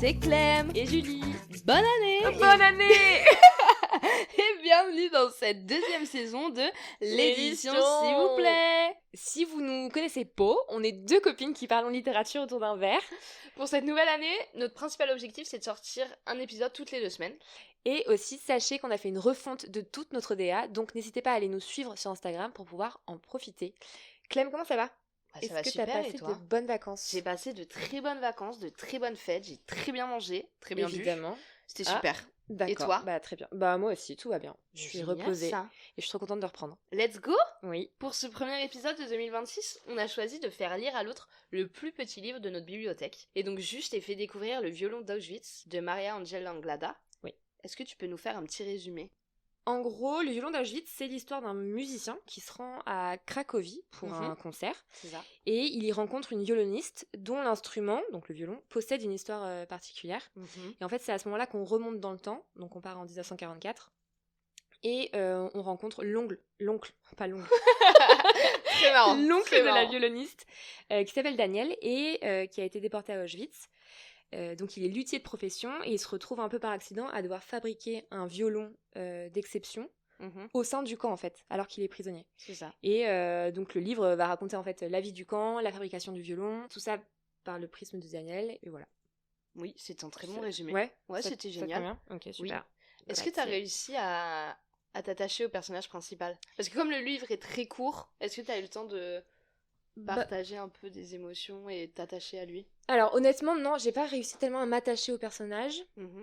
c'est Clem et Julie. Bonne année Bonne année. Et bienvenue dans cette deuxième saison de l'édition s'il vous plaît. Si vous nous connaissez pas, on est deux copines qui parlons littérature autour d'un verre. Pour cette nouvelle année, notre principal objectif c'est de sortir un épisode toutes les 2 semaines. Et aussi, sachez qu'on a fait une refonte de toute notre DA, donc n'hésitez pas à aller nous suivre sur Instagram pour pouvoir en profiter. Clem, comment ça va ? Ça va super, t'as passé et toi ? de bonnes vacances ? J'ai passé de très bonnes vacances, de très bonnes fêtes, j'ai très bien mangé, très bien Évidemment. bu. C'était super. D'accord. Et toi ? Bah très bien. Bah moi aussi, tout va bien. Je suis Génial, reposée ça. et je suis trop contente de reprendre. Let's go ! Oui. Pour ce premier épisode de 2026, on a choisi de faire lire à l'autre le plus petit livre de notre bibliothèque. Et donc je t'ai fait découvrir Le violon d'Auschwitz de Maria Angel Anglada. Oui. Est-ce que tu peux nous faire un petit résumé ? En gros, le violon d'Auschwitz, c'est l'histoire d'un musicien qui se rend à Cracovie pour un concert. C'est ça. Et il y rencontre une violoniste dont l'instrument, donc le violon, possède une histoire particulière. Et en fait, c'est à ce moment-là qu'on remonte dans le temps. Donc on part en 1944. Et on rencontre l'oncle, pas l'oncle. C'est marrant. L'oncle c'est de marrant. la violoniste qui s'appelle Daniel et qui a été déporté à Auschwitz. Donc il est luthier de profession et il se retrouve un peu par accident à devoir fabriquer un violon d'exception au sein du camp en fait, alors qu'il est prisonnier. C'est ça. Et donc le livre va raconter en fait la vie du camp, la fabrication du violon, tout ça par le prisme de Daniel, et voilà. Oui, c'est un très bon résumé. Ouais, c'était ça te génial. convient ? Ok, super. Est-ce que tu as réussi à t'attacher au personnage principal ? Parce que comme le livre est très court, est-ce que tu as eu le temps de partager un peu des émotions et t'attacher à lui ? Alors honnêtement, non, j'ai pas réussi tellement à m'attacher au personnage.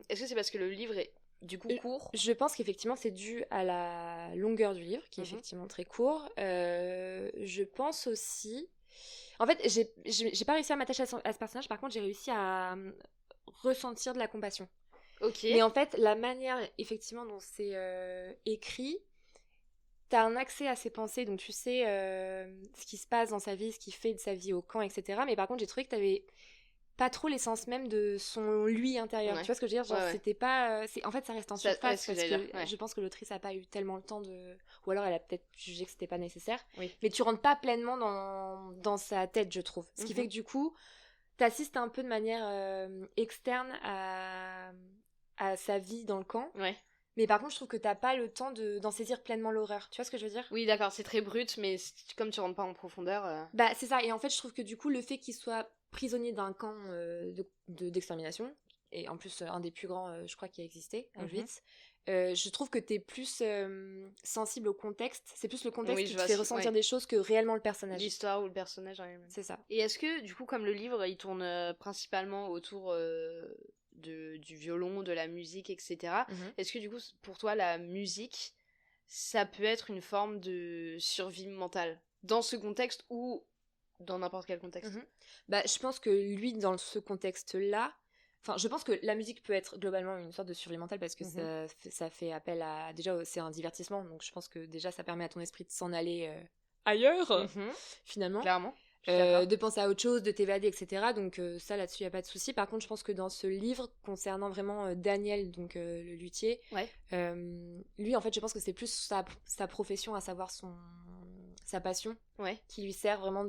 Est-ce que c'est parce que le livre est du coup court ? Je pense qu'effectivement c'est dû à la longueur du livre, qui est effectivement très court. Je pense aussi... En fait, j'ai pas réussi à m'attacher à ce personnage, par contre j'ai réussi à ressentir de la compassion. Ok. Mais en fait, la manière effectivement dont c'est écrit, t'as un accès à ses pensées, donc tu sais ce qui se passe dans sa vie, ce qu'il fait de sa vie au camp, etc. Mais par contre, j'ai trouvé que t'avais pas trop l'essence même de son lui intérieur. Ouais. Tu vois ce que je veux dire ? Genre, c'était pas... en fait, ça reste en surface, parce que je pense que l'autrice a pas eu tellement le temps de... Ou alors, elle a peut-être jugé que c'était pas nécessaire. Oui. Mais tu rentres pas pleinement dans sa tête, je trouve. Ce qui fait que du coup, t'assistes un peu de manière externe à sa vie dans le camp. Ouais. Mais par contre, je trouve que t'as pas le temps d'en saisir pleinement l'horreur. Tu vois ce que je veux dire ? Oui, d'accord, c'est très brut, mais comme tu rentres pas en profondeur... Bah, c'est ça. Et en fait, je trouve que du coup, le fait qu'il soit prisonnier d'un camp d'extermination, et en plus, un des plus grands, je crois, qui a existé, Auschwitz, je trouve que t'es plus sensible au contexte. C'est plus le contexte qui te fait ressentir des choses que réellement le personnage. L'histoire ou le personnage en elle-même. C'est ça. Et est-ce que, du coup, comme le livre, il tourne principalement autour... du violon, de la musique, etc. Est-ce que du coup, pour toi, la musique, ça peut être une forme de survie mentale dans ce contexte ou dans n'importe quel contexte ? Bah, je pense que lui, dans ce contexte-là, enfin, je pense que la musique peut être globalement une sorte de survie mentale parce que ça fait appel à... Déjà, c'est un divertissement, donc je pense que déjà, ça permet à ton esprit de s'en aller ailleurs, finalement. Clairement. De penser à autre chose, de t'évader, etc. Donc ça, là-dessus, il n'y a pas de souci. Par contre, je pense que dans ce livre, concernant vraiment Daniel, donc le luthier, lui, en fait, je pense que c'est plus sa profession, à savoir sa passion, qui lui sert vraiment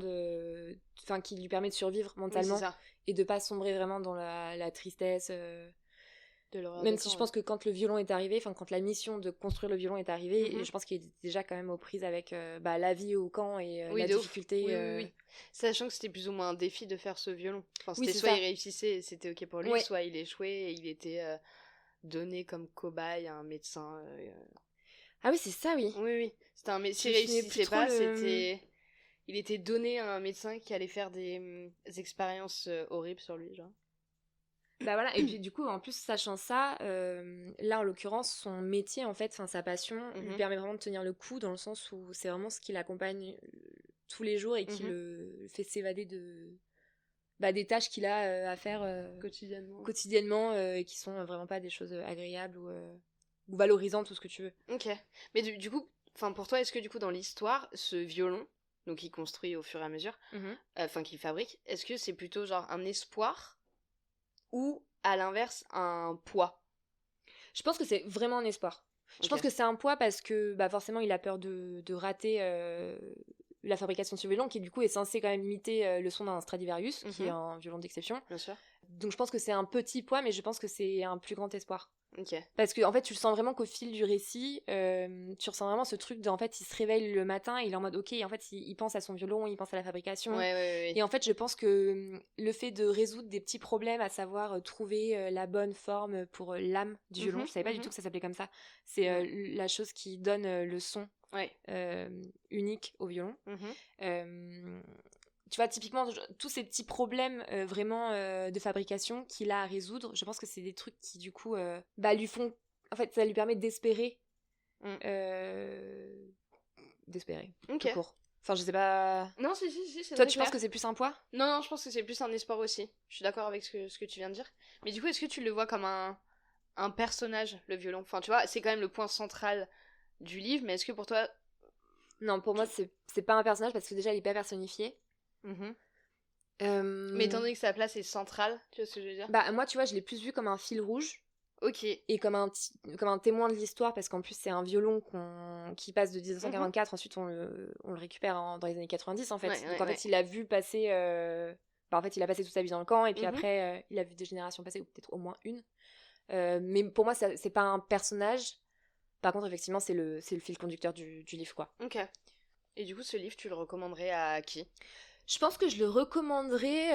enfin, qui lui permet de survivre mentalement, et de pas sombrer vraiment dans la tristesse... de l'horreur. Même si je pense que quand le violon est arrivé, enfin quand la mission de construire le violon est arrivée, je pense qu'il est déjà quand même aux prises avec la vie au camp et la difficulté. Oui. Sachant que c'était plus ou moins un défi de faire ce violon. Enfin, c'était soit il réussissait et c'était ok pour lui, soit il échouait et il était donné comme cobaye à un médecin. Ah oui, c'est ça, oui. Oui. C'était un médecin qui réussissait pas, il était donné à un médecin qui allait faire des expériences horribles sur lui, genre. Bah voilà, et puis du coup, en plus, sachant ça, là, en l'occurrence, son métier, en fait, sa passion, lui permet vraiment de tenir le coup, dans le sens où c'est vraiment ce qui l'accompagne tous les jours et qui le fait s'évader des tâches qu'il a à faire quotidiennement et qui sont vraiment pas des choses agréables ou valorisantes, tout ce que tu veux. Ok. Mais du coup, pour toi, est-ce que du coup, dans l'histoire, ce violon, donc qu'il construit au fur et à mesure, qu'il fabrique, est-ce que c'est plutôt genre un espoir ou à l'inverse un poids ? Je pense que c'est vraiment un espoir. Je pense que c'est un poids parce que forcément il a peur de rater la fabrication de ce violon qui du coup est censé quand même imiter le son d'un Stradivarius, qui est un violon d'exception. Bien sûr. Donc je pense que c'est un petit poids, mais je pense que c'est un plus grand espoir. Ok. Parce que en fait, tu le sens vraiment qu'au fil du récit, tu ressens vraiment ce truc de, en fait, il se réveille le matin, il est en mode, ok, en fait, il pense à son violon, il pense à la fabrication. Ouais. Et en fait, je pense que le fait de résoudre des petits problèmes, à savoir trouver la bonne forme pour l'âme du violon, je savais pas du tout que ça s'appelait comme ça. C'est la chose qui donne le son unique au violon. Tu vois, typiquement, tous ces petits problèmes vraiment de fabrication qu'il a à résoudre, je pense que c'est des trucs qui, du coup, lui font... En fait, ça lui permet d'espérer. D'espérer, tout court. Enfin, je sais pas... Non, si, c'est Toi, tu penses que c'est plus un poids ? Non, je pense que c'est plus un espoir aussi. Je suis d'accord avec ce que tu viens de dire. Mais du coup, est-ce que tu le vois comme un personnage, le violon ? Enfin, tu vois, c'est quand même le point central du livre, mais est-ce que pour toi... Non, pour moi, c'est pas un personnage, parce que déjà, il est pas personnifié. Mais étant donné que sa place est centrale, tu vois ce que je veux dire ? Bah moi, tu vois, je l'ai plus vu comme un fil rouge. Ok. Et comme un témoin de l'histoire, parce qu'en plus c'est un violon qui passe de 1944, ensuite on le récupère dans les années 90 en fait. Donc en fait il a vu passer... en fait il a passé toute sa vie dans le camp, et puis après il a vu des générations passer, ou peut-être au moins une. Mais pour moi c'est pas un personnage. Par contre effectivement c'est le fil conducteur du livre, quoi. Ok. Et du coup ce livre tu le recommanderais à qui ? Je pense que je le recommanderais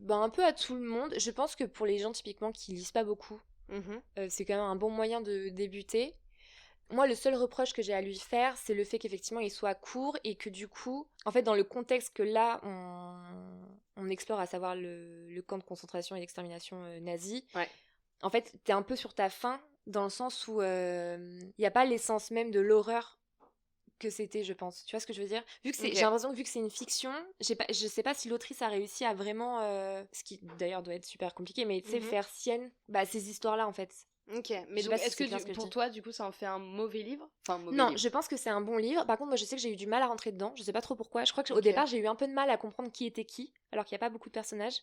un peu à tout le monde. Je pense que pour les gens typiquement qui lisent pas beaucoup, c'est quand même un bon moyen de débuter. Moi, le seul reproche que j'ai à lui faire, c'est le fait qu'effectivement il soit court, et que du coup, en fait, dans le contexte que là on explore, à savoir le camp de concentration et d'extermination nazi, en fait, t'es un peu sur ta faim, dans le sens où il n'y a pas l'essence même de l'horreur que c'était, je pense. Tu vois ce que je veux dire ? J'ai l'impression que vu que c'est une fiction, je sais pas si l'autrice a réussi à vraiment, ce qui d'ailleurs doit être super compliqué, mais tu sais, faire sienne ces histoires-là en fait. Ok, mais donc est-ce que pour toi du coup ça en fait un mauvais livre ? Non, je pense que c'est un bon livre. Par contre, moi je sais que j'ai eu du mal à rentrer dedans, je sais pas trop pourquoi. Je crois qu'au départ j'ai eu un peu de mal à comprendre qui était qui, alors qu'il n'y a pas beaucoup de personnages.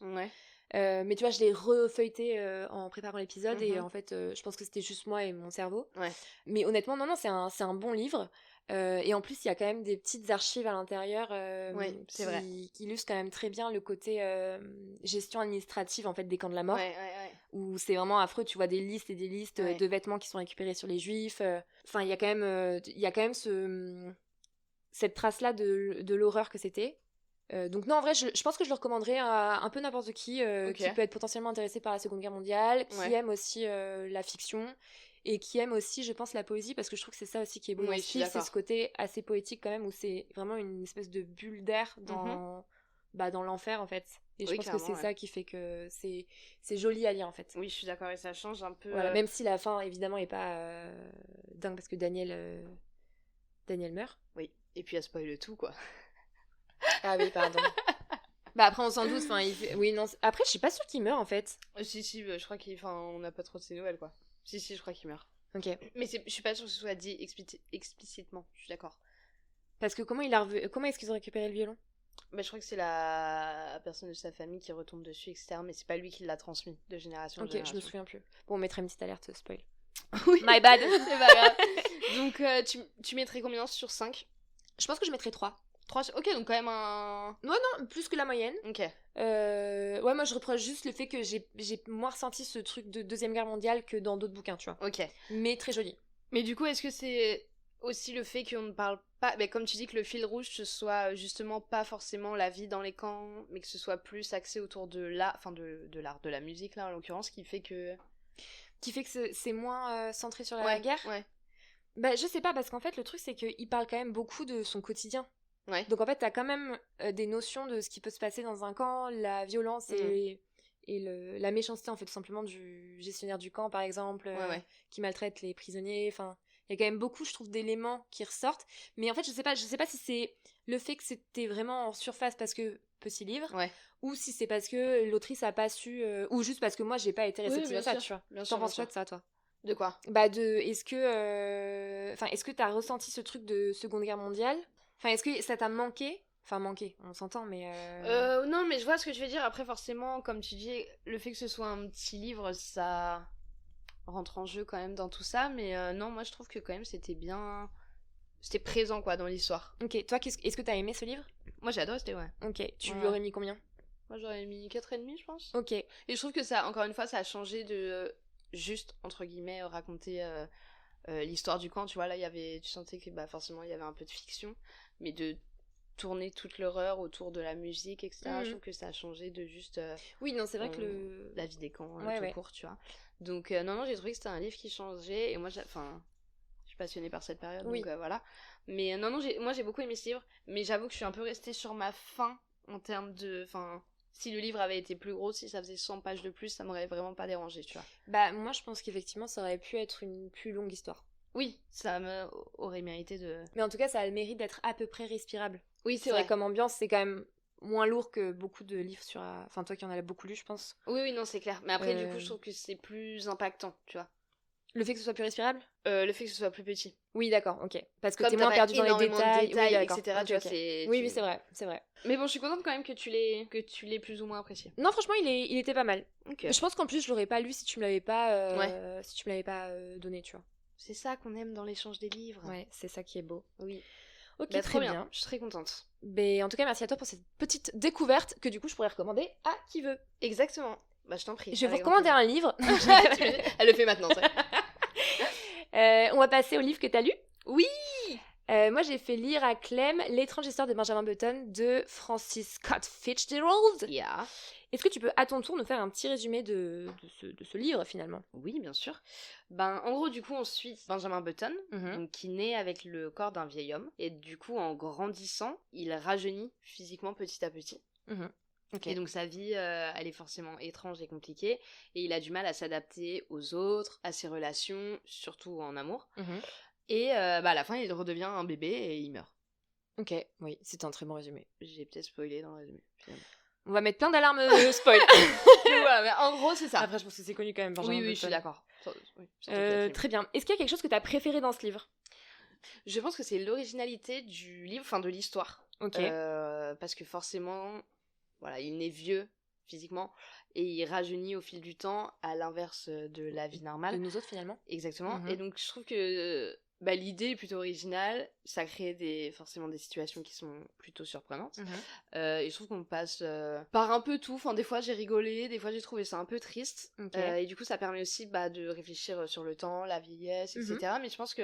Mais tu vois, je l'ai refeuilleté en préparant l'épisode, et en fait je pense que c'était juste moi et mon cerveau. Mais honnêtement, non, c'est un bon livre. Et en plus, il y a quand même des petites archives à l'intérieur qui illustrent quand même très bien le côté gestion administrative en fait des camps de la mort, où c'est vraiment affreux. Tu vois des listes et des listes de vêtements qui sont récupérés sur les juifs. Enfin, il y a quand même cette trace-là de l'horreur que c'était. Donc non, en vrai, je pense que je le recommanderais à un peu n'importe qui peut être potentiellement intéressé par la Seconde Guerre mondiale, qui aime aussi la fiction, et qui aime aussi, je pense, la poésie, parce que je trouve que c'est ça aussi qui est beau dans ce livre, c'est ce côté assez poétique quand même, où c'est vraiment une espèce de bulle d'air dans l'enfer en fait. Et je pense que c'est ça qui fait que c'est joli à lire en fait. Oui, je suis d'accord, et ça change un peu. Voilà, même si la fin évidemment est pas dingue, parce que Daniel meurt. Oui, et puis à spoiler tout quoi. Ah oui, pardon. Après on s'en doute, oui, non, après je suis pas sûre qu'il meurt en fait. Si, je crois on n'a pas trop de ses nouvelles quoi. Si, je crois qu'il meurt. Ok. Mais je suis pas sûre que ce soit dit explicitement, je suis d'accord. Parce que comment est-ce qu'ils ont récupéré le violon ? Je crois que c'est la personne de sa famille qui retombe dessus, etc. Mais c'est pas lui qui l'a transmis de génération en génération. Ok, je me souviens plus. Bon, on mettrait une petite alerte spoil. Oui. My bad. C'est pas grave. Donc tu mettrais combien sur 5 ? Je pense que je mettrais 3. Ok, donc quand même un... Non, plus que la moyenne. Ok. Moi je reproche juste le fait que j'ai moins ressenti ce truc de Deuxième Guerre mondiale que dans d'autres bouquins, tu vois. Ok. Mais très joli. Mais du coup, est-ce que c'est aussi le fait qu'on ne parle pas... comme tu dis, que le fil rouge, ce soit justement pas forcément la vie dans les camps, mais que ce soit plus axé autour de l'art, de l'art, de la musique, là, en l'occurrence, qui fait que c'est moins centré sur la guerre. Je sais pas, parce qu'en fait, le truc, c'est qu'il parle quand même beaucoup de son quotidien. Donc en fait t'as quand même des notions de ce qui peut se passer dans un camp, la violence et la méchanceté en fait tout simplement du gestionnaire du camp par exemple, qui maltraite les prisonniers. Enfin il y a quand même beaucoup, je trouve, d'éléments qui ressortent, mais en fait je sais pas si c'est le fait que c'était vraiment en surface parce que petit livre, ou si c'est parce que l'autrice a pas su, ou juste parce que moi j'ai pas été réceptive à ça, tu vois. T'en penses quoi de ça, toi ? De quoi ? Est-ce que t'as ressenti ce truc de Seconde Guerre mondiale ? Enfin, est-ce que ça t'a manqué ? Enfin, manqué, on s'entend, mais... Non, mais je vois ce que tu veux dire. Après, forcément, comme tu dis, le fait que ce soit un petit livre, ça rentre en jeu quand même dans tout ça. Mais non, moi, je trouve que quand même, c'était bien... C'était présent, quoi, dans l'histoire. Ok, toi, est-ce que t'as aimé ce livre ? Moi, j'ai adoré, c'était ouais. Ok, tu lui aurais mis combien ? Moi, j'aurais mis 4,5, je pense. Ok. Et je trouve que ça, encore une fois, ça a changé de juste, entre guillemets, raconter l'histoire du camp. Tu vois, là, tu sentais que forcément, il y avait un peu de fiction, mais de tourner toute l'horreur autour de la musique, etc. Je trouve que ça a changé de juste oui, non, c'est vrai que la vie des camps tout court, tu vois. Donc non, j'ai trouvé que c'était un livre qui changeait, et moi, je suis passionnée par cette période, donc voilà. Mais non, moi j'ai beaucoup aimé ce livre, mais j'avoue que je suis un peu restée sur ma faim en termes de... si le livre avait été plus gros, si ça faisait 100 pages de plus, ça m'aurait vraiment pas dérangé, tu vois. Bah, moi je pense qu'effectivement ça aurait pu être une plus longue histoire. Oui, ça aurait mérité de... Mais en tout cas, ça a le mérite d'être à peu près respirable. Oui, c'est vrai. Comme ambiance, c'est quand même moins lourd que beaucoup de livres sur... Enfin, toi qui en as beaucoup lu, je pense. Oui, non, c'est clair. Mais après, du coup, je trouve que c'est plus impactant, tu vois. Le fait que ce soit plus respirable ? Le fait que ce soit plus petit. Oui, d'accord, ok. Parce que t'es moins perdu dans les détails, etc. Okay, tu vois, c'est... Oui, c'est vrai. Mais bon, je suis contente quand même que tu l'aies plus ou moins apprécié. Non, franchement, il était pas mal. Okay. Je pense qu'en plus, je l'aurais pas lu si tu me l'avais pas, si tu me l'avais pas donné, tu vois. C'est ça qu'on aime dans l'échange des livres. Ouais, c'est ça qui est beau. Oui. Ok, très bien. Je suis très contente. En tout cas, merci à toi pour cette petite découverte que du coup, je pourrais recommander à qui veut. Exactement. Bah, je t'en prie. Je vais vous recommander un livre. Elle le fait maintenant, ça. On va passer au livre que t'as lu. Oui. Moi, j'ai fait lire à Clem L'étrange histoire de Benjamin Button de Francis Scott Fitzgerald. Yeah. Est-ce que tu peux, à ton tour, nous faire un petit résumé de ce livre, finalement ? Oui, bien sûr. En gros, du coup, on suit Benjamin Button, donc, qui naît avec le corps d'un vieil homme. Et du coup, en grandissant, il rajeunit physiquement petit à petit. Okay. Et donc, sa vie, elle est forcément étrange et compliquée. Et il a du mal à s'adapter aux autres, à ses relations, surtout en amour. Et à la fin, il redevient un bébé et il meurt. Ok, oui, c'est un très bon résumé. J'ai peut-être spoilé dans le résumé, finalement. On va mettre plein d'alarmes spoil. Voilà, mais en gros, c'est ça. Après, je pense que c'est connu quand même. Oui, je suis d'accord. Oui, très bien. Est-ce qu'il y a quelque chose que tu as préféré dans ce livre ? Je pense que c'est l'originalité du livre, enfin de l'histoire. Ok. Parce que forcément, voilà, il naît vieux physiquement et il rajeunit au fil du temps, à l'inverse de la vie normale. De nous autres, finalement. Exactement. Et donc, je trouve que l'idée est plutôt originale, ça crée forcément des situations qui sont plutôt surprenantes. Et je trouve qu'on passe par un peu tout. Enfin, des fois j'ai rigolé, des fois j'ai trouvé ça un peu triste. Et du coup, ça permet aussi de réfléchir sur le temps, la vieillesse, etc. Mais je pense que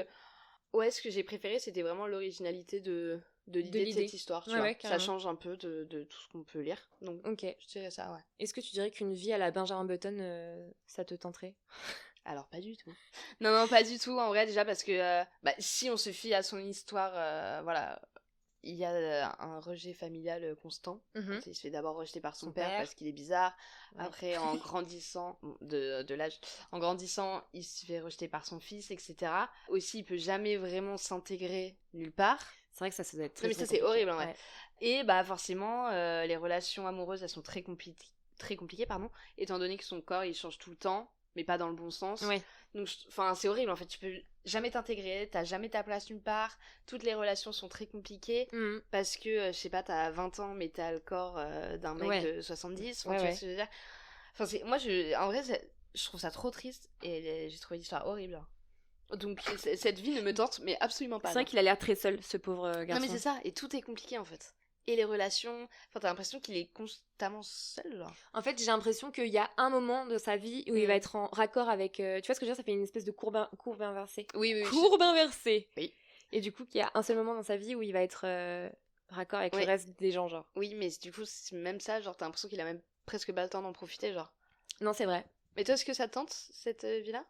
ce que j'ai préféré, c'était vraiment l'originalité de l'idée de cette histoire. Tu vois. Ça change un peu de tout ce qu'on peut lire. Donc, je dirais ça, ouais. Est-ce que tu dirais qu'une vie à la Benjamin Button, ça te tenterait ? Alors, pas du tout. Non, pas du tout, en vrai, déjà, parce que si on se fie à son histoire, voilà, il y a un rejet familial constant. Il se fait d'abord rejeter par son père parce qu'il est bizarre. Ouais. Après, en grandissant, de l'âge, en grandissant, il se fait rejeter par son fils, etc. Aussi, il peut jamais vraiment s'intégrer nulle part. C'est vrai que ça doit être très, mais ça, c'est horrible, en vrai. Et forcément, les relations amoureuses, elles sont très compliquées, étant donné que son corps, il change tout le temps, mais pas dans le bon sens. Ouais. Donc, c'est horrible, en fait. Tu peux jamais t'intégrer, t'as jamais ta place nulle part. Toutes les relations sont très compliquées parce que, je sais pas, t'as 20 ans, mais t'as le corps d'un mec de 70. Tu vois ce que je veux dire ? Enfin, moi, en vrai, je trouve ça trop triste et j'ai trouvé l'histoire horrible. Donc, cette vie ne me tente, mais absolument pas. C'est vrai qu'il a l'air très seul, ce pauvre garçon. Non, mais c'est ça, et tout est compliqué, en fait. Et les relations, enfin, t'as l'impression qu'il est constamment seul, là. En fait, j'ai l'impression qu'il y a un moment de sa vie où il va être en raccord avec... tu vois ce que je veux dire ? Ça fait une espèce de courbe inversée. Oui. Courbe inversée. Oui. Et du coup, qu'il y a un seul moment dans sa vie où il va être raccord avec le reste des gens, genre. Oui, mais du coup, c'est même ça, genre, t'as l'impression qu'il a même presque pas le temps d'en profiter, genre. Non, c'est vrai. Mais toi, est-ce que ça te tente, cette vie-là ?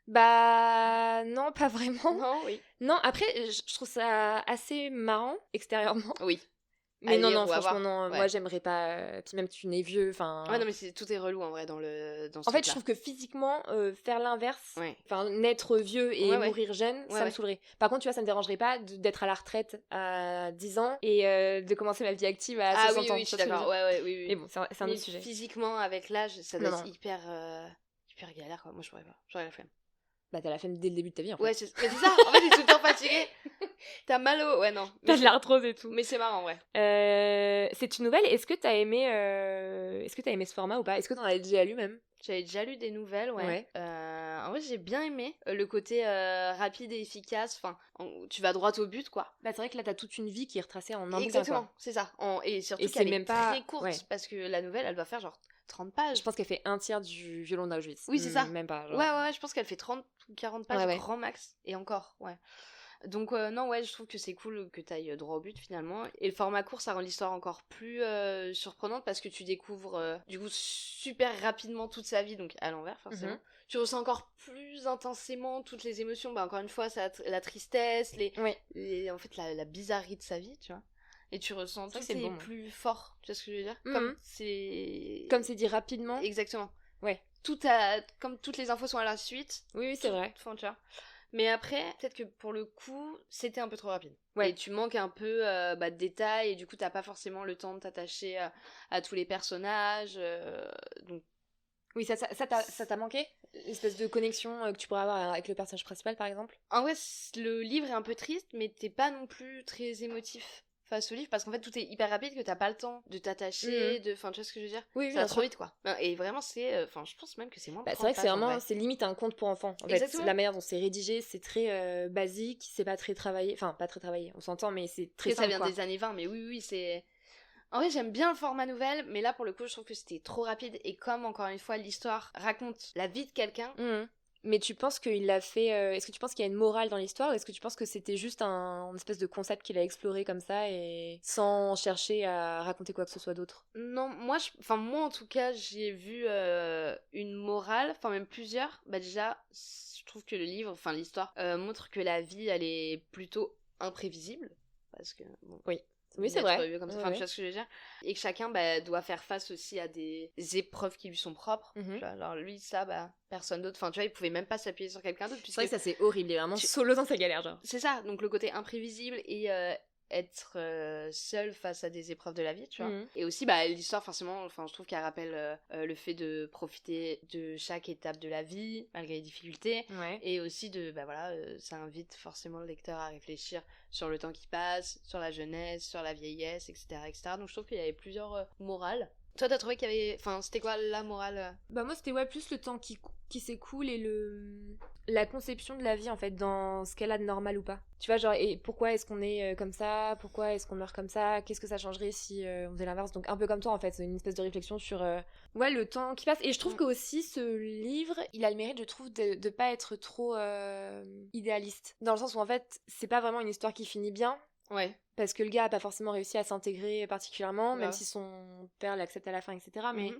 Non, pas vraiment. Non, oui. Non, après, je trouve ça assez marrant, extérieurement. Oui. Mais non, franchement, non. Moi, j'aimerais pas... Puis même, tu n'es vieux, enfin... Ouais, non, mais tout est relou, en vrai, dans ce En fait, je trouve que physiquement, faire l'inverse, enfin, naître vieux et mourir jeune, ça me saoulerait. Par contre, tu vois, ça me dérangerait pas d'être à la retraite à 10 ans et de commencer ma vie active à 60 ans. Oui, je suis d'accord. Oui. Mais bon, c'est un autre sujet. Physiquement, avec l'âge, ça doit être hyper galère, quoi. Moi, je pourrais pas. J'aurais la flemme. T'as la flemme dès le début de ta vie, en fait. Ouais, c'est ça. En fait, t'es tout le temps fatiguée. T'as mal au... Ouais, non. T'as de l'arthrose et tout. Mais c'est marrant, ouais. C'est une nouvelle. Est-ce que t'as aimé ce format ou pas? Est-ce que t'en as déjà lu même? J'avais déjà lu des nouvelles, ouais. En vrai, j'ai bien aimé le côté rapide et efficace. Enfin, tu vas droit au but, quoi. Bah, c'est vrai que là, t'as toute une vie qui est retracée en un bouquin, Exactement, quoi. c'est ça. Et surtout Et qu'elle c'est même est pas... très courte, parce que la nouvelle, elle doit faire genre 30 pages. Je pense qu'elle fait un tiers du violon d'Auschwitz. Oui, c'est ça. Même pas. Genre... Ouais, je pense qu'elle fait 30 ou 40 pages, Ouais. grand max. Et encore, ouais. Donc non, ouais, je trouve que c'est cool que t'ailles droit au but, finalement. Et le format court, ça rend l'histoire encore plus surprenante, parce que tu découvres, du coup, super rapidement toute sa vie, donc à l'envers, forcément. Tu ressens encore plus intensément toutes les émotions. Bah, encore une fois, la tristesse, en fait, la bizarrerie de sa vie, tu vois. Et tu ressens tout est plus fort, tu vois ce que je veux dire? Comme c'est dit rapidement. Exactement. Ouais. Comme toutes les infos sont à la suite. Oui, c'est vrai. Enfin, tu vois. Mais après, peut-être que pour le coup, c'était un peu trop rapide. Ouais. Et tu manques un peu de détails, et du coup, t'as pas forcément le temps de t'attacher à tous les personnages. Donc... Oui, ça t'a manqué? Une espèce de connexion que tu pourrais avoir avec le personnage principal, par exemple? En vrai, le livre est un peu triste, mais t'es pas non plus très émotif face au livre, parce qu'en fait tout est hyper rapide, que t'as pas le temps de t'attacher, enfin tu vois ce que je veux dire? Oui, ça va trop vite, quoi. Et vraiment c'est, enfin je pense même que c'est moins de 30 c'est vrai que c'est vraiment, pages, c'est limite un conte pour enfants. En fait, la manière dont c'est rédigé, c'est très basique, c'est pas très travaillé, enfin pas très travaillé, on s'entend, mais c'est très simple, ça vient des années 20, mais oui, c'est... En vrai, j'aime bien le format nouvelle, mais là, pour le coup, je trouve que c'était trop rapide, et comme, encore une fois, l'histoire raconte la vie de quelqu'un... Mais tu penses qu'il l'a fait... est-ce que tu penses qu'il y a une morale dans l'histoire, ou est-ce que tu penses que c'était juste un espèce de concept qu'il a exploré comme ça, et sans chercher à raconter quoi que ce soit d'autre? Non, moi en tout cas, j'ai vu une morale, enfin même plusieurs. Bah déjà, je trouve que le livre, enfin l'histoire, montre que la vie, elle est plutôt imprévisible, parce que... Bon, oui, c'est vrai. Comme ça. Enfin, tu vois ce que je veux dire. Et que chacun doit faire face aussi à des épreuves qui lui sont propres. Alors lui, ça, personne d'autre. Enfin, tu vois, il pouvait même pas s'appuyer sur quelqu'un d'autre. C'est vrai que ça, c'est horrible. Il est vraiment solo dans sa galère, genre. C'est ça. Donc le côté imprévisible et être seul face à des épreuves de la vie, tu vois. Et aussi, l'histoire, forcément, enfin, je trouve qu'elle rappelle le fait de profiter de chaque étape de la vie, malgré les difficultés. Et aussi ça invite forcément le lecteur à réfléchir sur le temps qui passe, sur la jeunesse, sur la vieillesse, etc. Donc je trouve qu'il y avait plusieurs morales. Toi, t'as trouvé qu'il y avait... Enfin, c'était quoi la morale? Moi, c'était plus le temps qui s'écoule et la conception de la vie, en fait, dans ce qu'elle a de normal ou pas. Tu vois, genre, et pourquoi est-ce qu'on est comme ça? Pourquoi est-ce qu'on meurt comme ça? Qu'est-ce que ça changerait si on faisait l'inverse? Donc, un peu comme toi, en fait, c'est une espèce de réflexion sur le temps qui passe. Et je trouve que aussi, ce livre, il a le mérite, je trouve, de pas être trop idéaliste. Dans le sens où, en fait, c'est pas vraiment une histoire qui finit bien. Ouais. Parce que le gars a pas forcément réussi à s'intégrer particulièrement, même si son père l'accepte à la fin, etc. Mais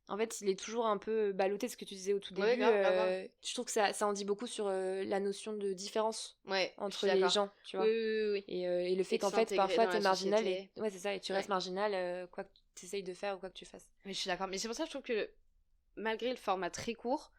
en fait, il est toujours un peu ballotté, ce que tu disais au tout début. Je trouve que ça en dit beaucoup sur la notion de différence entre les gens, tu vois. Oui. Et le fait qu'en fait, parfois, t'es marginal. Ouais, c'est ça, et tu restes marginal, quoi que tu essayes de faire ou quoi que tu fasses. Oui, je suis d'accord. Mais c'est pour ça que je trouve que, malgré le format très court,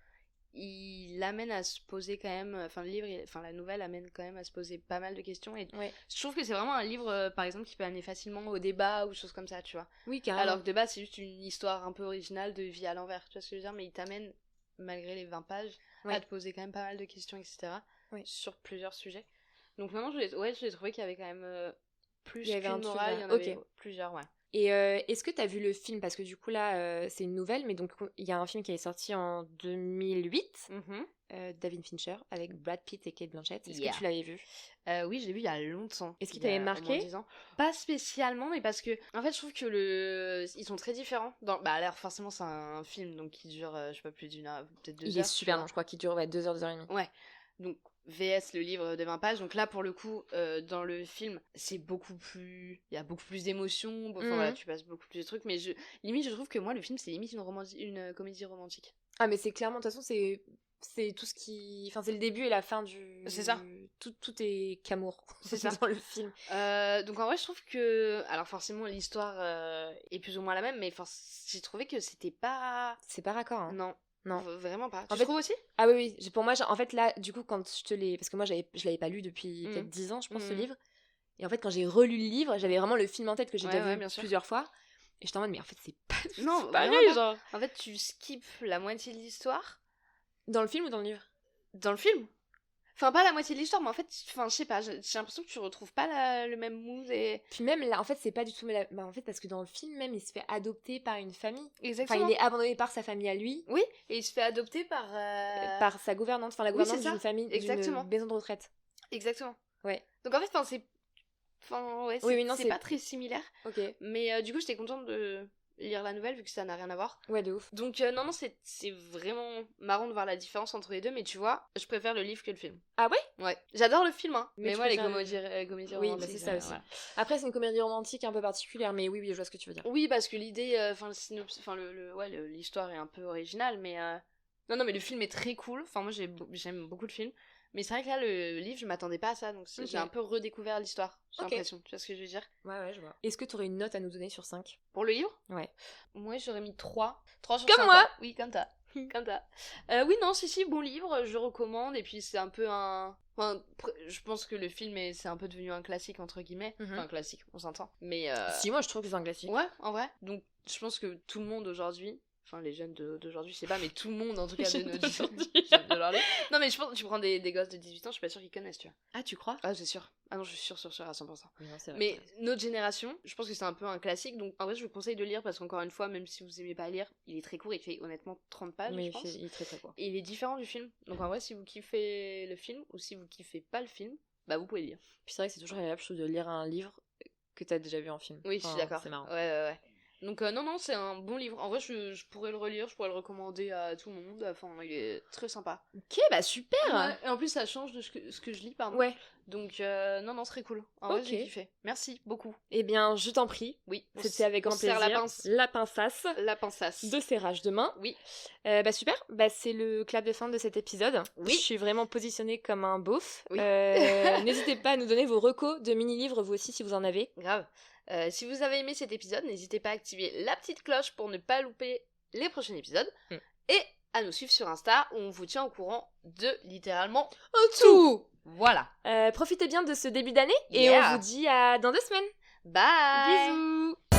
il amène à se poser quand même, enfin le livre, la nouvelle amène quand même à se poser pas mal de questions, et je trouve que c'est vraiment un livre par exemple qui peut amener facilement au débat ou choses comme ça, tu vois. Oui, carrément. Alors que de base c'est juste une histoire un peu originale de vie à l'envers, tu vois ce que je veux dire, mais il t'amène, malgré les 20 pages, à te poser quand même pas mal de questions, etc. Sur plusieurs sujets. Donc maintenant je l'ai trouvé qu'il y avait quand même plus qu'une morale, il y en avait plusieurs, Et est-ce que t'as vu le film? Parce que du coup là, c'est une nouvelle, mais donc il y a un film qui est sorti en 2008, David Fincher, avec Brad Pitt et Cate Blanchett. Est-ce que tu l'avais vu? Oui, je l'ai vu il y a longtemps. Est-ce qu'il t'avait marqué? 10 ans. Pas spécialement, mais parce que en fait je trouve que ils sont très différents. Alors forcément c'est un film donc qui dure je sais pas plus d'une heure, peut-être 2 heures. Il est super long, je crois qu'il dure 2 heures, 2 heures et demie. Ouais. Donc VS le livre de 20 pages, donc là pour le coup dans le film c'est beaucoup plus, il y a beaucoup plus d'émotions, voilà, tu passes beaucoup plus de trucs, mais limite je trouve que moi le film c'est limite une comédie romantique. Ah mais c'est clairement, de toute façon c'est tout ce qui, enfin c'est le début et la fin du... C'est ça. Tout est qu'amour. C'est ça. Dans le film. Donc en vrai je trouve que, alors forcément l'histoire est plus ou moins la même, mais j'ai trouvé que c'était pas... C'est pas raccord, hein. Non, vraiment pas. Tu trouves aussi? Ah oui. Pour moi, en fait, là, du coup, quand je te l'ai... Parce que moi, je l'avais pas lu depuis peut-être 10 ans, je pense, ce livre. Et en fait, quand j'ai relu le livre, j'avais vraiment le film en tête que j'ai déjà vu plusieurs fois. Et j'étais en mode, mais en fait, c'est pas... Non, pareil, genre. En fait, tu skippes la moitié de l'histoire. Dans le film ou dans le livre? Dans le film. Enfin, pas la moitié de l'histoire, mais en fait, enfin, je sais pas, j'ai l'impression que tu retrouves pas le même mood et... Puis même là, en fait, c'est pas du tout... Bah, en fait, parce que dans le film, même, il se fait adopter par une famille. Exactement. Enfin, il est abandonné par sa famille à lui. Oui, et il se fait adopter par... Par sa gouvernante, enfin la gouvernante c'est ça. d'une famille, Exactement. d'une maison de retraite. Exactement. Ouais. Donc en fait, enfin, c'est... Enfin, ouais, c'est pas très similaire. Ok. Mais du coup, j'étais contente de lire la nouvelle vu que ça n'a rien à voir. Ouais, de ouf. Donc non, c'est vraiment marrant de voir la différence entre les deux, mais tu vois, je préfère le livre que le film. Ah ouais? Ouais. J'adore le film, hein. Mais moi, les comédies romantiques... Oui, romantiques, c'est ça aussi. Voilà. Après, c'est une comédie romantique un peu particulière, mais oui, je vois ce que tu veux dire. Oui, parce que l'idée, enfin, l'histoire est un peu originale, mais... Non, mais le film est très cool. Enfin, moi, j'aime beaucoup le film. Mais c'est vrai que là, le livre, je m'attendais pas à ça, donc j'ai un peu redécouvert l'histoire, j'ai l'impression. Tu vois ce que je veux dire? Ouais, je vois. Est-ce que tu aurais une note à nous donner sur 5? Pour le livre? Ouais. Moi, j'aurais mis 3. 3 sur comme 5. Moi Oui, comme toi. Oui, non, si, bon livre, je recommande, et puis c'est un peu un... Enfin, je pense que le film, c'est un peu devenu un classique, entre guillemets. Enfin, classique, on s'entend. Mais... Si, moi, je trouve que c'est un classique. Ouais, en vrai. Donc, je pense que tout le monde aujourd'hui... Enfin, les jeunes d'aujourd'hui, je sais pas, mais tout le monde, en tout cas, d'aujourd'hui. Non, mais je pense que tu prends des gosses de 18 ans, je suis pas sûre qu'ils connaissent, tu vois. Ah, tu crois? Ah, c'est sûr. Ah non, je suis sûre à 100%. Oui, non, c'est vrai, mais notre génération, je pense que c'est un peu un classique, donc en vrai, je vous conseille de lire, parce qu'encore une fois, même si vous aimez pas lire, il est très court, il fait honnêtement 30 pages, mais je pense. il est très très court. Et il est différent du film. Donc en vrai, si vous kiffez le film, ou si vous kiffez pas le film, bah vous pouvez lire. Puis c'est vrai que c'est toujours agréable, je trouve, de lire un livre que t'as déjà vu en film. Oui, je suis d'accord. C'est marrant. Ouais. Donc non, c'est un bon livre. En vrai, je pourrais le relire, je pourrais le recommander à tout le monde. Enfin, il est très sympa. Ok, bah super. Ouais, et en plus, ça change de ce que je lis, pardon. Ouais. Donc non, c'est très cool. En vrai, j'ai kiffé. Merci beaucoup. Eh bien, je t'en prie. Oui. C'était avec grand plaisir. La pinçasse. La pinçasse. De serrage de main. Oui. Bah super. Bah c'est le clap de fin de cet épisode. Oui. Je suis vraiment positionnée comme un beauf. Oui. N'hésitez pas à nous donner vos recos de mini-livres, vous aussi, si vous en avez. Grave. Si vous avez aimé cet épisode, n'hésitez pas à activer la petite cloche pour ne pas louper les prochains épisodes. Et à nous suivre sur Insta où on vous tient au courant de littéralement tout. Voilà. Profitez bien de ce début d'année et on vous dit à dans 2 semaines. Bye. Bisous.